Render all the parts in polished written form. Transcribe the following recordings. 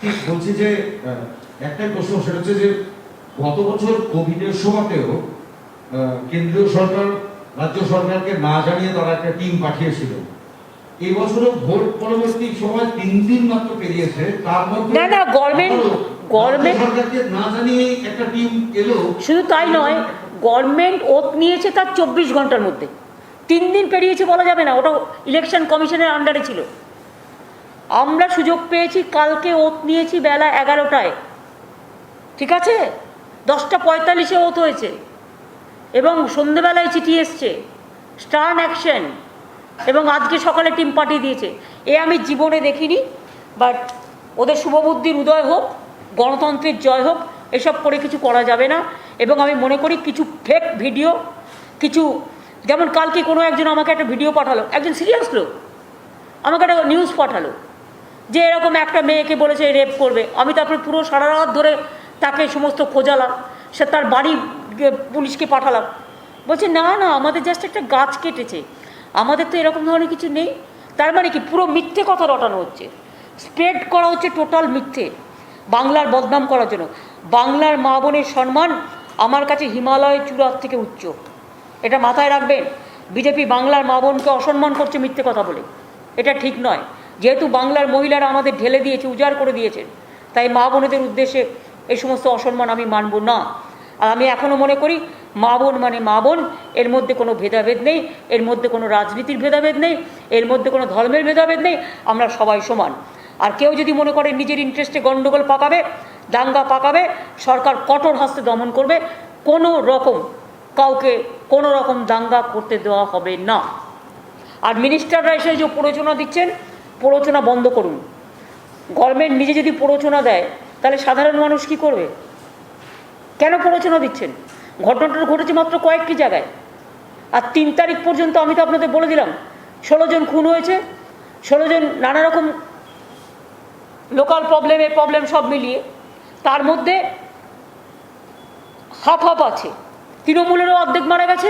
ঠিক বলছি যে একটাই প্রশ্ন, সেটা হচ্ছে যে গত বছর কোভিডের সময়তেও কেন্দ্রীয় সরকার রাজ্য সরকারকে না জানিয়ে তারা একটা টিম পাঠিয়েছিল। এই বছরও ভোট পরবর্তী সময় 3 দিন মাত্র পেরিয়েছে, তার মধ্যে না গভর্নমেন্ট সরকারকে না জানিয়ে একটা টিম এলো। শুধু তাই নয়, গভর্নমেন্ট ওথ নিয়েছে তার 24 ঘন্টার মধ্যে। 3 দিন পেরিয়েছে বলা যাবে না, ওটা ইলেকশন কমিশনের আন্ডারে ছিল। আমরা সুযোগ পেয়েছি, কালকে ওথ নিয়েছি বেলা 11টায়, ঠিক আছে? 10:45-এ ওথ হয়েছে এবং সন্ধ্যেবেলায় চিঠি এসছে, স্টার্ন অ্যাকশন, এবং আজকে সকালে টিম পাঠিয়ে দিয়েছে। এ আমি জীবনে দেখিনি, বাট ওদের শুভবুদ্ধির উদয় হোক, গণতন্ত্রের জয় হোক। এসব করে কিছু করা যাবে না। এবং আমি মনে করি কিছু ফেক ভিডিও, কিছু, যেমন কালকে কোনো একজন আমাকে একটা ভিডিও পাঠালো, একজন সিরিয়াস লোক আমাকে একটা নিউজ পাঠালো যে এরকম একটা মেয়েকে বলেছে রেপ করবে। আমি তারপরে পুরো সারা রাত ধরে তাকে সমস্ত খোঁজালাম, সে তার বাড়ি পুলিশকে পাঠালাম। বলছে না না, আমাদের জাস্ট একটা গাছ কেটেছে, আমাদের তো এরকম ধরনের কিছু নেই। তার মানে কি, পুরো মিথ্যে কথা রটানো হচ্ছে, স্প্রেড করা হচ্ছে টোটাল মিথ্যে, বাংলার বদনাম করার জন্য। বাংলার মা বোনের সম্মান আমার কাছে হিমালয় চূড়ার থেকে উচ্চ, এটা মাথায় রাখবেন। বিজেপি বাংলার মা বোনকে অসম্মান করছে মিথ্যে কথা বলে, এটা ঠিক নয়। যেহেতু বাংলার মহিলারা আমাদের ঢেলে দিয়েছে, উজাড় করে দিয়েছেন, তাই মা বোনেদের উদ্দেশ্যে এই সমস্ত অসম্মান আমি মানব না। আর আমি এখনও মনে করি মা বোন মানে মা বোন, এর মধ্যে কোনো ভেদাভেদ নেই, এর মধ্যে কোনো রাজনীতির ভেদাভেদ নেই, এর মধ্যে কোনো ধর্মের ভেদাভেদ নেই, আমরা সবাই সমান। আর কেউ যদি মনে করে নিজের ইন্টারেস্টে গণ্ডগোল পাকাবে, দাঙ্গা পাকাবে, সরকার কঠোর হস্তে দমন করবে। কোনো রকম কাউকে কোনো রকম দাঙ্গা করতে দেওয়া হবে না। আর মিনিস্টাররা এসে যে প্ররোচনা দিচ্ছেন, প্ররোচনা বন্ধ করুন। গভর্নমেন্ট নিজে যদি প্ররোচনা দেয়, তাহলে সাধারণ মানুষ কি করবে? কেন প্ররোচনা দিচ্ছেন? ঘটনাটা ঘটেছে মাত্র কয়েকটি জায়গায়। আর 3 তারিখ পর্যন্ত আমি তো আপনাদের বলে দিলাম 16 জন খুন হয়েছে, 16 জন নানা রকম লোকাল প্রবলেম সব মিলিয়ে। তার মধ্যে হাফ আছে, তৃণমূলেরও অর্ধেক মারা গেছে,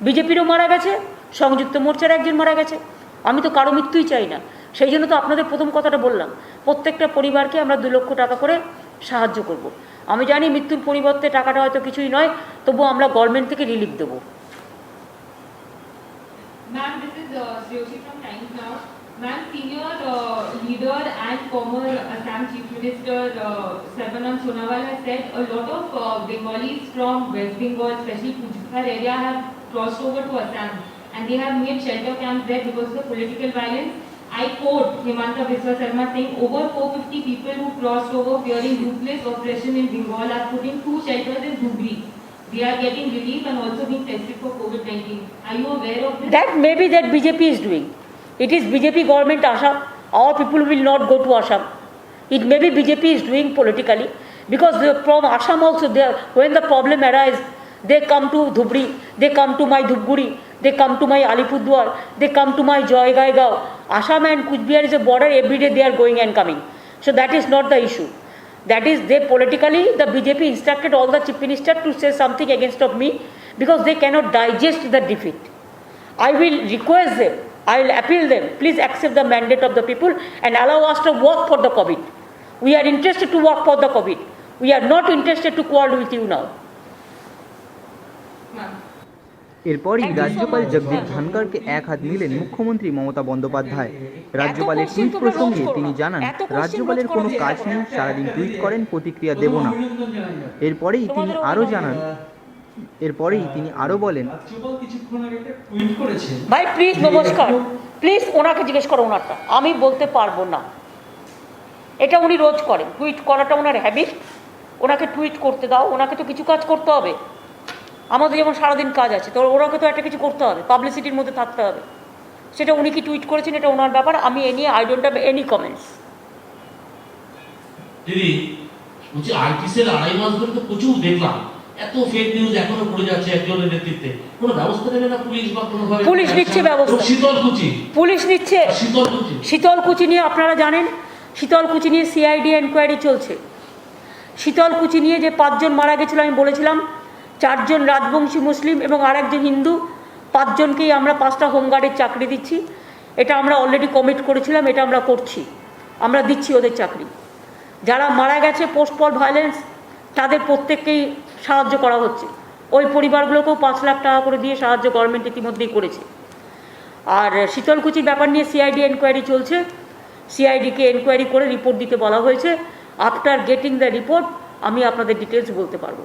বিজেপিরও মারা গেছে, সংযুক্ত মোর্চার একজন মারা গেছে। আমি তো কারো মৃত্যুই চাই না। সেই জন্য তো আপনাদের প্রথম কথাটা বললাম, প্রত্যেকটা পরিবারকে আমরা 2 লক্ষ টাকা করে সাহায্য করব। আমি জানি মৃত্যুর পরিবর্তে টাকাটা হয়তো কিছুই নয়, তবুও আমরা গভর্নমেন্ট থেকে রিলিফ দেবো। Ma'am, this is Jyoshi from Times Now. Ma'am, senior leader and former Assam Chief Minister Sarbanam Sonowal has said a lot of Bengalis from West Bengal, especially Pujhar area, have crossed over to Assam and they have made shelter camps there because of the political violence. I quote Himanta Biswa Sarma saying, over 450 people who crossed over fearing ruthless oppression in Bengal are putting 2 shelters in Dhubri. They are getting relief and also being tested for COVID-19. Are you aware of this? That maybe that BJP is doing. It is BJP government Assam. Our people will not go to Assam. It may be BJP is doing politically, because from Assam also, when the problem arises, they come to Dhubri, they come to my Dhubguri, they come to my Alipurduar, they come to my Joygaigaon. Assam and Kuch Bihar is a border, every day they are going and coming. So that is not the issue. That is, they politically, the BJP instructed all the chief minister to say something against of me because they cannot digest the defeat. I will request them, I will appeal them, please accept the mandate of the people and allow us to work for the COVID. We are interested to work for the COVID. We are not interested to quarrel with you now. Ma'am. এরপরই রাজ্যপাল জগদীপ ধনখড়কে এক হাত নিলেন মুখ্যমন্ত্রী মমতা বন্দ্যোপাধ্যায়। রাজ্যপালের tweet প্রসঙ্গে তিনি জানান, রাজ্যপালের কোনো কাজ নেই, সারাদিন টুইট করেন, প্রতিক্রিয়া দেব না। এরপরেই তিনি আরও বলেন, ভাই প্লিজ নমস্কার, প্লিজ ওনাকে জিজ্ঞেস করো ওনারটা, আমি বলতে পারবো না। এটা উনি রোজ করেন, টুইট করাটা ওনার হ্যাবিট। ওনাকে টুইট করতে দাও, ওনাকে তো কিছু কাজ করতে হবে। আমাদের যেমন সারাদিন কাজ আছে, তো ওনাকে তো একটা কিছু করতে হবে, পাবলিসিটির মধ্যে থাকতে হবে। সেটা উনি কি টুইট করেছেন এটা ওনার ব্যাপার, আমি এ নিয়ে I don't have any comments. দিদি বলছি, আইটি সেল 2.5 মাস ধরে তো প্রচুর দেখলাম, এত ফেক নিউজ এখনো পড়ে যাচ্ছে একজনের নেতৃত্বে। কোনো ব্যবস্থা নেবে না পুলিশ বা কোনো ভাবে? পুলিশ নিচ্ছে ব্যবস্থা, শীতলকুচি পুলিশ নিচ্ছে। শীতলকুচি নিয়ে আপনারা জানেন, শীতলকুচি নিয়ে সিআইডি এনকোয়ারি চলছে। শীতলকুচি নিয়ে যে 5 জন মারা গেছিল, আমি বলেছিলাম 4 জন রাজবংশী মুসলিম এবং আরেকজন হিন্দু, 5 জনকেই আমরা 5টা হোমগার্ডের চাকরি দিচ্ছি। এটা আমরা অলরেডি কমিট করেছিলাম, এটা আমরা করছি, আমরা দিচ্ছি ওদের চাকরি। যারা মারা গেছে পোস্টপল ভায়োলেন্স তাদের প্রত্যেককেই সাহায্য করা হচ্ছে। ওই পরিবারগুলোকেও 5 লাখ টাকা করে দিয়ে সাহায্য গভর্নমেন্ট ইতিমধ্যেই করেছে। আর শীতলকুচির ব্যাপার নিয়ে সিআইডি এনকোয়ারি চলছে, সিআইডিকে এনকোয়ারি করে রিপোর্ট দিতে বলা হয়েছে। আফটার গেটিং দ্য রিপোর্ট আমি আপনাদের ডিটেলস বলতে পারবো।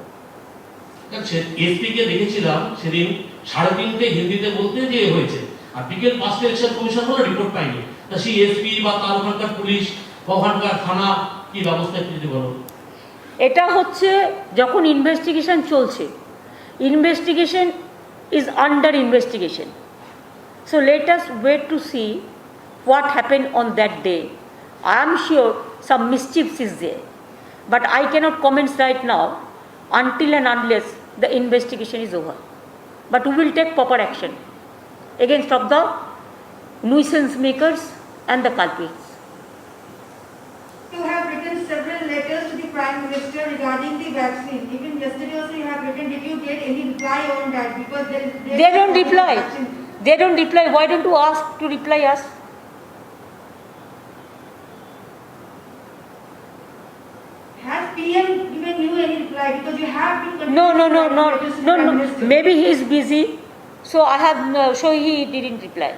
এসপি কে দেখেছিলাম সেদিন 3:30 হিন্দিতে বলতে যে হয়েছে, আর বিকেল 5টা ইলেকশন কমিশন বলে রিপোর্ট পাইনি। তা সেই এসপি বা তার ওখানকার পুলিশ বা ওখানকার থানা কি ব্যবস্থা একটু যদি বলো। এটা হচ্ছে যখন ইনভেস্টিগেশন চলছে, investigation is under investigation, so let us wait to see what happen on that day. I am sure some মিসচিভস is there, but I cannot comment right now until and unless the investigation is over. But we will take proper action against of the nuisance makers and the culprits. You have written several letters to the Prime Minister regarding the vaccine. Even yesterday also you have written. Did you get any reply on that? Because They don't reply. They don't reply. Why don't you ask to reply us? Has PM given you any reply? Because you have been No. letters to the Prime Minister. Maybe he is busy, so I have so he didn't reply.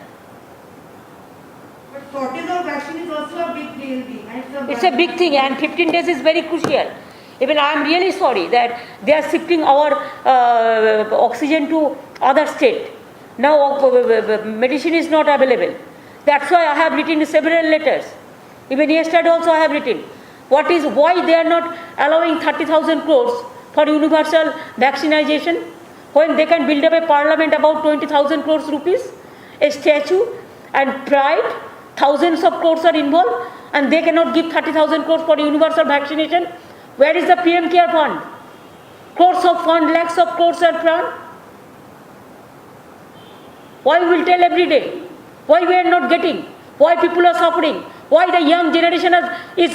But shortage of vaccine is also a big deal. And It's a big thing, and 15 days is very crucial. Even I am really sorry that they are shifting our oxygen to other state. Now medicine is not available. That's why I have written several letters. Even yesterday also I have written. Why they are not allowing 30,000 crores for universal vaccination when they can build up a parliament about 20,000 crores rupees, a statue and pride, thousands of crores are involved, and they cannot give 30,000 crores for universal vaccination. Where is the PM Care Fund? Crores of fund, lakhs of crores are fund. Why we will tell every day? Why we are not getting? Why people are suffering? Why the young generation is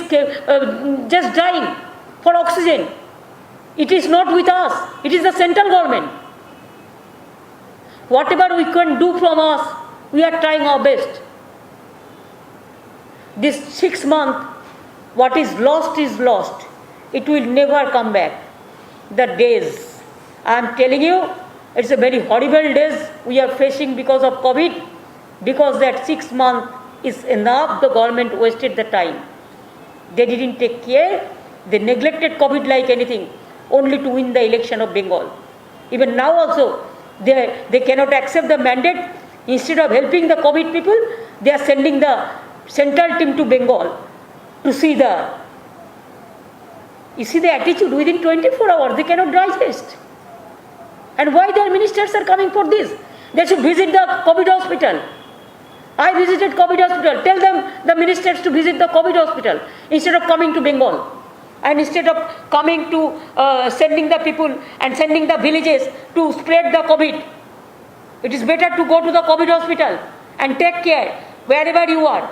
just dying for oxygen? It is not with us. It is the central government. Whatever we can do from us, we are trying our best. This 6 months, what is lost is lost. It will never come back. The days, I am telling you, it's a very horrible days we are facing because of COVID, because that 6 months is enough. The government wasted the time. They didn't take care. They neglected COVID like anything, only to win the election of Bengal. Even now also, they cannot accept the mandate. Instead of helping the COVID people, they are sending the central team to Bengal to see the. You see the attitude within 24 hours, they cannot digest. And why their ministers are coming for this? They should visit the COVID hospital. I visited COVID hospital. Tell them, the ministers, to visit the COVID hospital instead of coming to Bengal. And instead of coming to sending the people and sending the villages to spread the COVID. It is better to go to the COVID hospital and take care wherever you are.